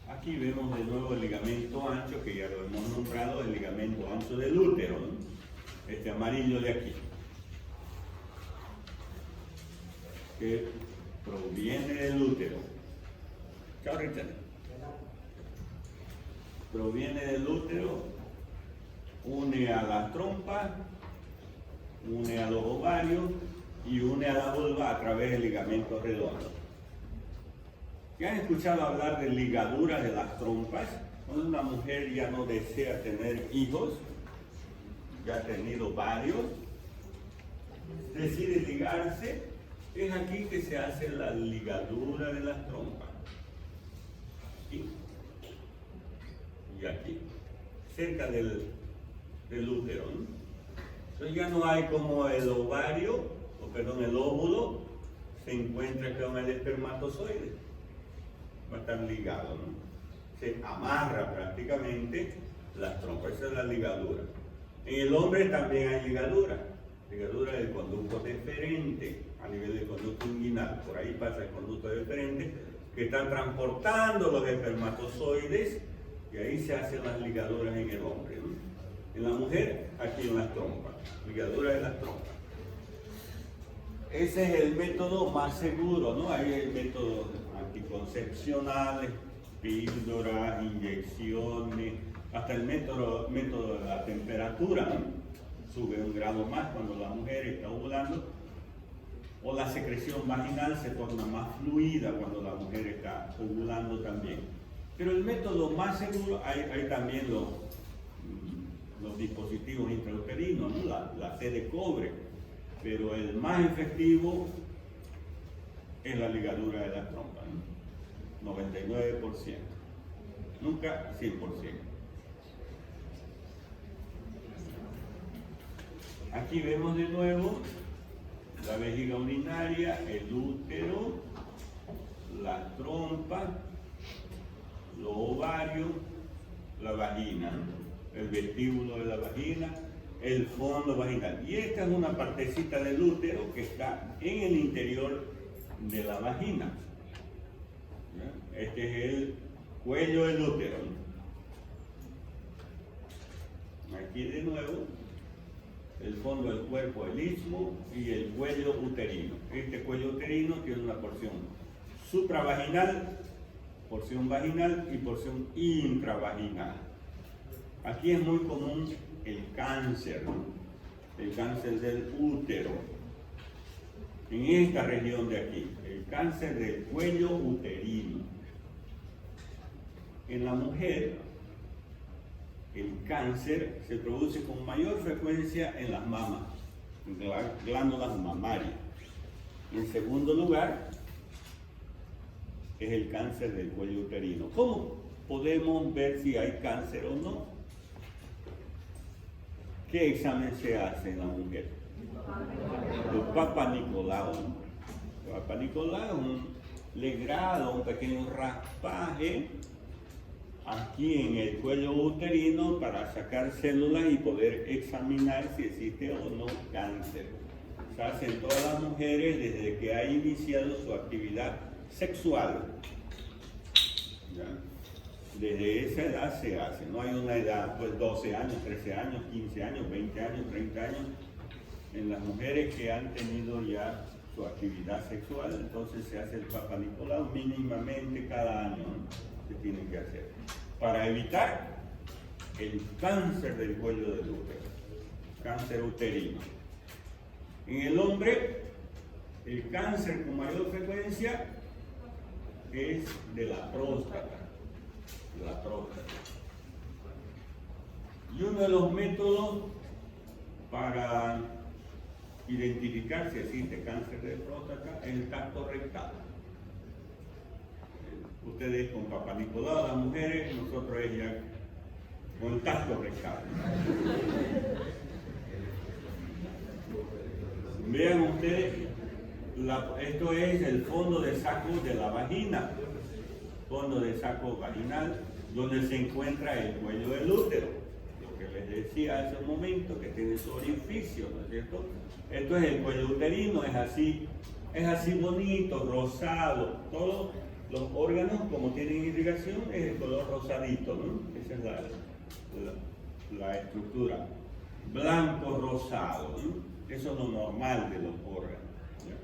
Aquí vemos de nuevo el ligamento ancho, que ya lo hemos nombrado, el ligamento ancho del útero, ¿no? Este amarillo de aquí, que proviene del útero. Chao, Richard. Proviene del útero, une a la trompa, une a los ovarios y une a la vulva a través del ligamento redondo. ¿Ya han escuchado hablar de ligaduras de las trompas? Cuando una mujer ya no desea tener hijos, ya ha tenido varios, decide ligarse, es aquí que se hace la ligadura de las trompas. Aquí y aquí, cerca del útero, ¿no? Entonces ya no hay como el ovario, el óvulo, se encuentra con el espermatozoide. Va a estar ligado, ¿no? Se amarra prácticamente las trompas, esa es la ligadura. En el hombre también hay ligadura del conducto deferente a nivel del conducto inguinal, por ahí pasa el conducto deferente que están transportando los espermatozoides y ahí se hacen las ligaduras en el hombre, ¿no? En la mujer, aquí en las trompas, ligadura de las trompas. Ese es el método más seguro, ¿no? Hay el método anticoncepcionales, píldoras, inyecciones, hasta el método de la temperatura, ¿no? Sube un grado más cuando la mujer está ovulando, o la secreción vaginal se torna más fluida cuando la mujer está ovulando también. Pero el método más seguro, hay también los dispositivos intrauterinos, ¿no? La T de cobre, pero el más efectivo es la ligadura de las trompas, ¿no? 99%, nunca 100%. Aquí vemos de nuevo la vejiga urinaria, el útero, la trompa, los ovarios, la vagina, el vestíbulo de la vagina, el fondo vaginal. Y esta es una partecita del útero que está en el interior de la vagina. ¿Ya? Este es el cuello del útero. Aquí de nuevo, el fondo del cuerpo, el istmo y el cuello uterino. Este cuello uterino tiene una porción supravaginal, porción vaginal y porción intravaginal. Aquí es muy común el cáncer, ¿no? El cáncer del útero. En esta región de aquí, el cáncer del cuello uterino. En la mujer, el cáncer se produce con mayor frecuencia en las mamas, en las glándulas mamarias. En segundo lugar, es el cáncer del cuello uterino. ¿Cómo podemos ver si hay cáncer o no? ¿Qué examen se hace en la mujer? El Papa Nicolau. El Papa Nicolau es un legrado, un pequeño raspaje aquí en el cuello uterino para sacar células y poder examinar si existe o no cáncer. Se hace en todas las mujeres desde que ha iniciado su actividad sexual. ¿Ya? Desde esa edad se hace, no hay una edad, pues 12 años, 13 años, 15 años, 20 años, 30 años. En las mujeres que han tenido ya su actividad sexual, entonces se hace el Papa Nicolau mínimamente cada año, ¿no? Se tiene que hacer, para evitar el cáncer del cuello del útero, cáncer uterino. En el hombre, el cáncer con mayor frecuencia es de la próstata. Y uno de los métodos para identificar si existe cáncer de próstata es el tacto rectal. Ustedes con Papa Nicolau, las mujeres, nosotros es ya con tacto rectal. Vean ustedes, esto es el fondo de saco de la vagina, fondo de saco vaginal, donde se encuentra el cuello del útero. Lo que les decía hace un momento, que tiene su orificio, ¿no es cierto? Esto es el cuello uterino, es así bonito, rosado. Todos los órganos, como tienen irrigación, es el color rosadito, ¿no? Esa es la estructura. Blanco rosado, ¿no? Eso es lo normal de los órganos. ¿Ya?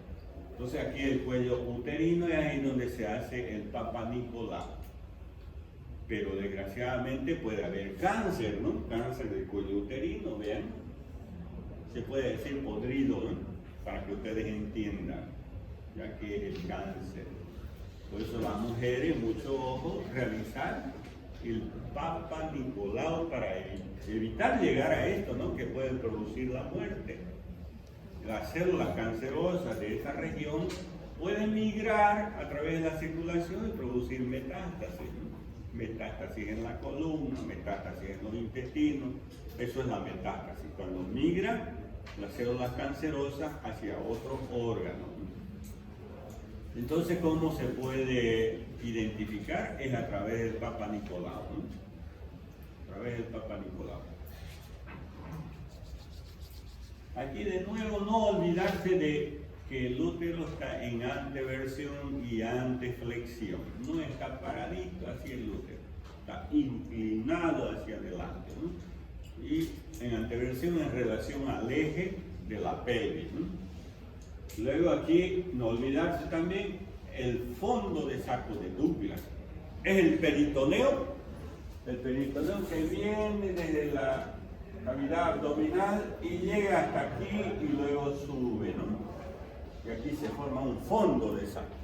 Entonces aquí el cuello uterino es ahí donde se hace el Papa Nicolau. Pero desgraciadamente puede haber cáncer, ¿no? Cáncer del cuello uterino, vean. Se puede decir podrido, ¿no? Para que ustedes entiendan, ya que es el cáncer. Por eso las mujeres, mucho ojo, realizar el Papa Nicolau para evitar llegar a esto, ¿no? Que puede producir la muerte. Las células cancerosas de esta región pueden migrar a través de la circulación y producir metástasis, ¿no? Metástasis en la columna, metástasis en los intestinos. Eso es la metástasis, cuando migran las células cancerosas hacia otros órganos. Entonces, ¿cómo se puede identificar? Es a través del Papa Nicolau, ¿no? A través del Papa Nicolau. Aquí de nuevo no olvidarse de que el útero está en anteversión y anteflexión. No está paradito así el útero, está inclinado hacia adelante, ¿no? Y en anteversión en relación al eje de la pelvis, ¿no? Luego aquí no olvidarse también el fondo de saco de Douglas. Es el peritoneo que viene desde la cavidad abdominal y llega hasta aquí y luego sube, ¿no? Y aquí se forma un fondo de saco.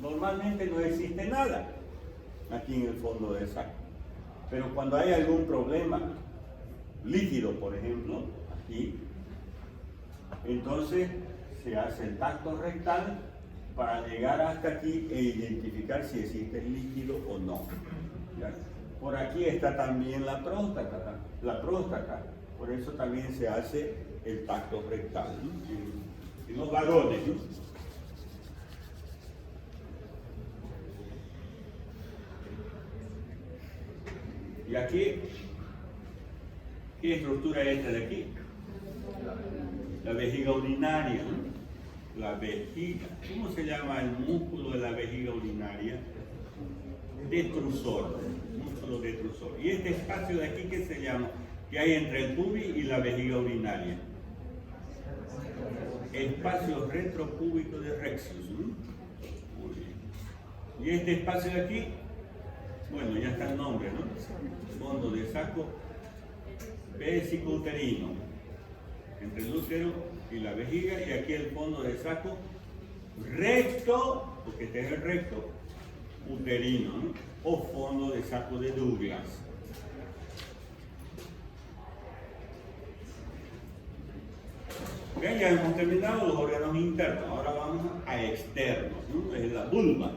Normalmente no existe nada aquí en el fondo de saco, pero cuando hay algún problema líquido, por ejemplo, aquí, entonces se hace el tacto rectal para llegar hasta aquí e identificar si existe líquido o no. ¿Ya? Por aquí está también la próstata, por eso también se hace el tacto rectal, ¿no? En los varones, ¿no? Y aquí, ¿qué estructura es esta de aquí? La vejiga urinaria, ¿no? La vejiga. ¿Cómo se llama el músculo de la vejiga urinaria? Detrusor, músculo detrusor. Y este espacio de aquí, ¿qué se llama? Que hay entre el pubis y la vejiga urinaria. Espacio retropúbico de Rexius, ¿no? Muy bien. Y este espacio de aquí, bueno, ya está el nombre, ¿no? Fondo de saco vesicouterino, entre el útero y la vejiga, y aquí el fondo de saco recto, porque este es el recto, uterino, ¿no? O fondo de saco de Douglas. Bien, ya hemos terminado los órganos internos, ahora vamos a externos, ¿no? Es la vulva.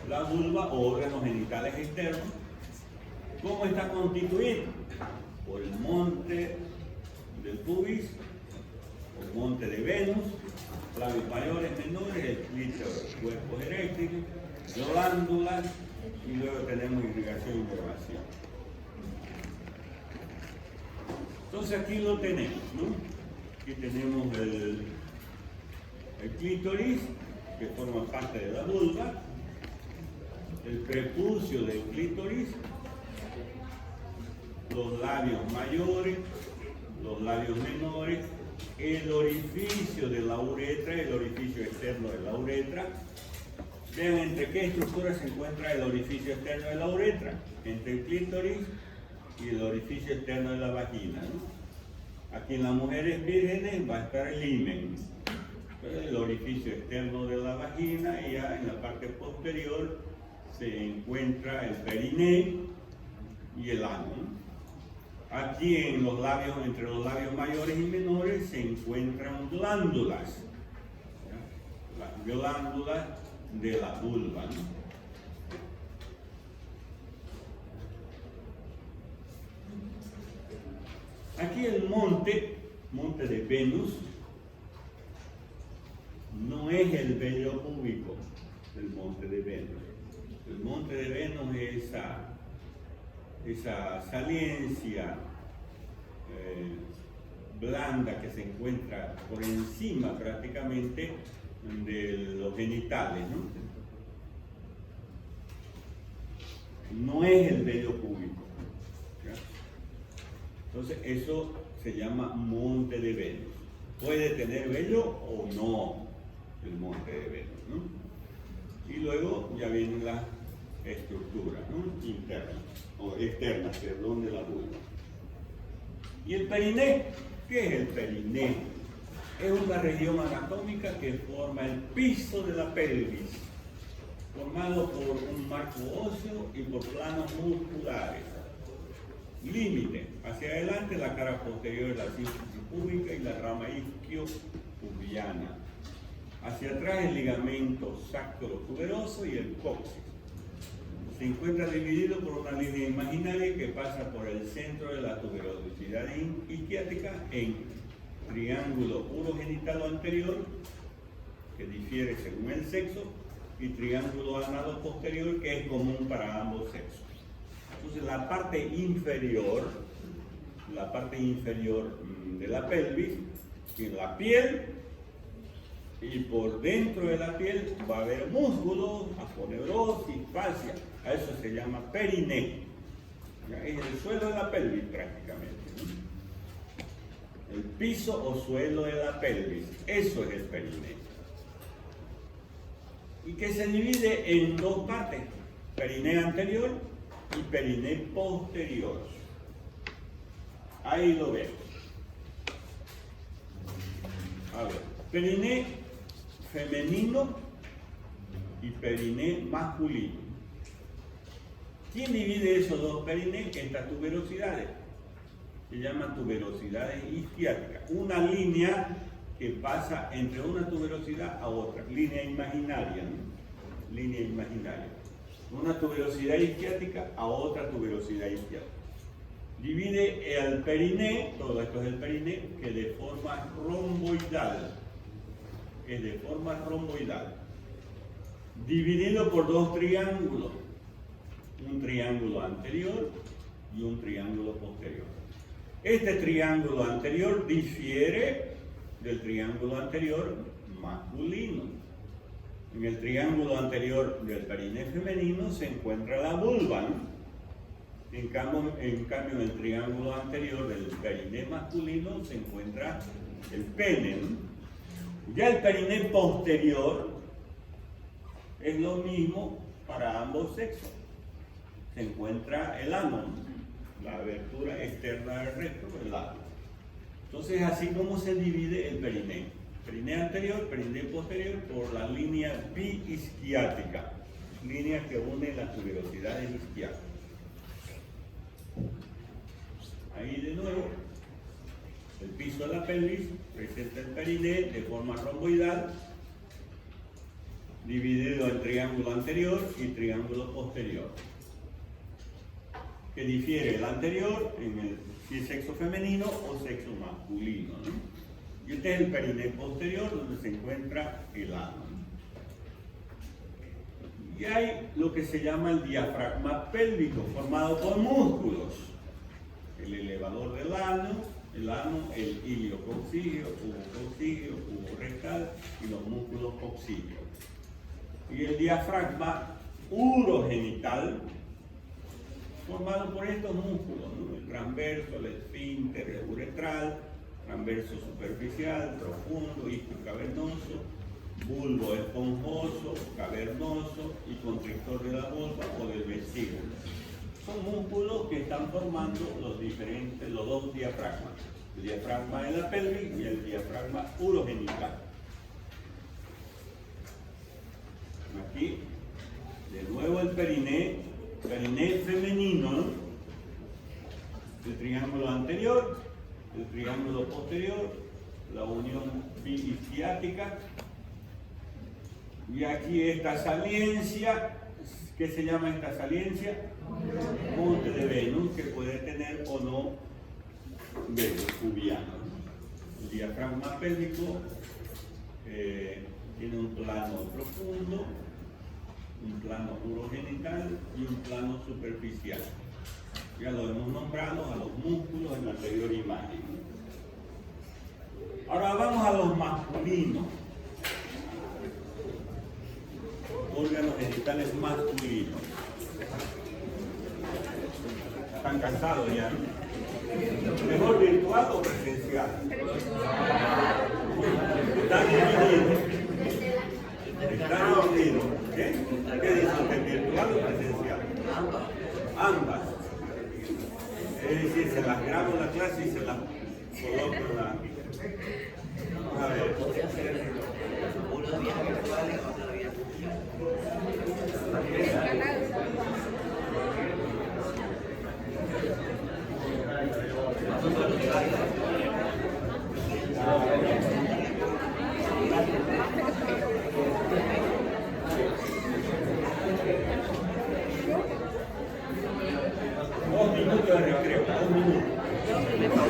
La vulva o órganos genitales externos. ¿Cómo está constituido? Por el monte del pubis, o monte de Venus, labios mayores, menores, el clítoris, cuerpos eréctiles, glándulas, y luego tenemos irrigación y nervación. Entonces aquí lo tenemos, ¿no? Aquí tenemos el clítoris, que forma parte de la vulva, el prepucio del clítoris, los labios mayores, los labios menores, el orificio de la uretra, el orificio externo de la uretra. Vean entre qué estructura se encuentra el orificio externo de la uretra, entre el clítoris y el orificio externo de la vagina, ¿no? Aquí en las mujeres vírgenes va a estar el himen, el orificio externo de la vagina, y ya en la parte posterior se encuentra el periné y el ano, ¿no? Aquí en los labios, entre los labios mayores y menores, se encuentran glándulas, ¿ya? Las glándulas de la vulva, ¿no? Aquí el monte de Venus, no es el vello púbico del monte de Venus. El monte de Venus es esa saliencia blanda que se encuentra por encima prácticamente de los genitales, ¿no? No es el vello púbico, ¿ya? Entonces eso se llama monte de Venus. Puede tener vello o no el monte de Venus, ¿no? Y luego ya vienen las estructuras, ¿no? Internas o externas, perdón, de la vulva. ¿Y el periné? ¿Qué es el periné? Es una región anatómica que forma el piso de la pelvis, formado por un marco óseo y por planos musculares. Límite, hacia adelante la cara posterior de la sínfisis púbica y la rama isquiopubiana. Hacia atrás el ligamento sacro-tuberoso y el coxis. Se encuentra dividido por una línea imaginaria que pasa por el centro de la tuberosidad isquiática en triángulo urogenital anterior, que difiere según el sexo, y triángulo anado posterior, que es común para ambos sexos. Entonces la parte inferior de la pelvis, tiene la piel, y por dentro de la piel va a haber músculos, aponeurosis, fascia. A eso se llama periné. Es el suelo de la pelvis prácticamente, ¿no? El piso o suelo de la pelvis, eso es el periné. Y que se divide en dos partes, periné anterior y periné posterior. Ahí lo vemos. A ver, periné femenino y periné masculino. ¿Quién divide esos dos perines? Estas tuberosidades. Se llaman tuberosidades isquiáticas. Una línea que pasa entre una tuberosidad a otra. Línea imaginaria, ¿no? Línea imaginaria. Una tuberosidad isquiática a otra tuberosidad isquiática. Divide el periné, todo esto es el periné, que de forma romboidal. Es de forma romboidal. Dividido por dos triángulos. Un triángulo anterior y un triángulo posterior. Este triángulo anterior difiere del triángulo anterior masculino. En el triángulo anterior del periné femenino se encuentra la vulva, ¿no? En cambio, en el triángulo anterior del periné masculino se encuentra el pene, ¿no? Ya el periné posterior es lo mismo para ambos sexos. Se encuentra el ano, la abertura externa del recto, el ano. Entonces, así como se divide el periné. Periné anterior, periné posterior, por la línea biisquiática, línea que une las tuberosidades isquiáticas. Ahí de nuevo, el piso de la pelvis presenta el periné de forma romboidal, dividido en triángulo anterior y triángulo posterior, que difiere el anterior en si es sexo femenino o sexo masculino, ¿no? Y este es el periné posterior, donde se encuentra el ano. Y hay lo que se llama el diafragma pélvico, formado por músculos. El elevador del ano, el iliococcigio, ubococcigio, uborectal y los músculos coccigios. Y el diafragma urogenital, formado por estos músculos, ¿no? El transverso, el esfínter, el uretral, transverso superficial, profundo, isquiocavernoso, bulbo esponjoso, cavernoso y constrictor de la vulva o del vestíbulo. Son músculos que están formando los dos diafragmas, el diafragma de la pelvis y el diafragma urogenital. Aquí, de nuevo el periné femenino, ¿no? El triángulo anterior, el triángulo posterior, la unión biisquiática, y aquí esta saliencia, ¿qué se llama esta saliencia? Monte de Venus, que puede tener o no bello, cubiano. El diafragma pélvico tiene un plano profundo, un plano urogenital y un plano superficial. Ya lo hemos nombrado a los músculos en la anterior imagen. Ahora vamos a los masculinos. Órganos genitales masculinos. Están cansados ya, ¿no? ¿Mejor virtual o presencial? Están divididos. Están divididos. ¿Qué? ¿Qué dicen? ¿Virtual o presencial? Ambas. Es decir, se las grabo en la clase y se las coloco en la... A ver. Unos días virtuales, otros días Dos minutos de recreo, 2 minutos.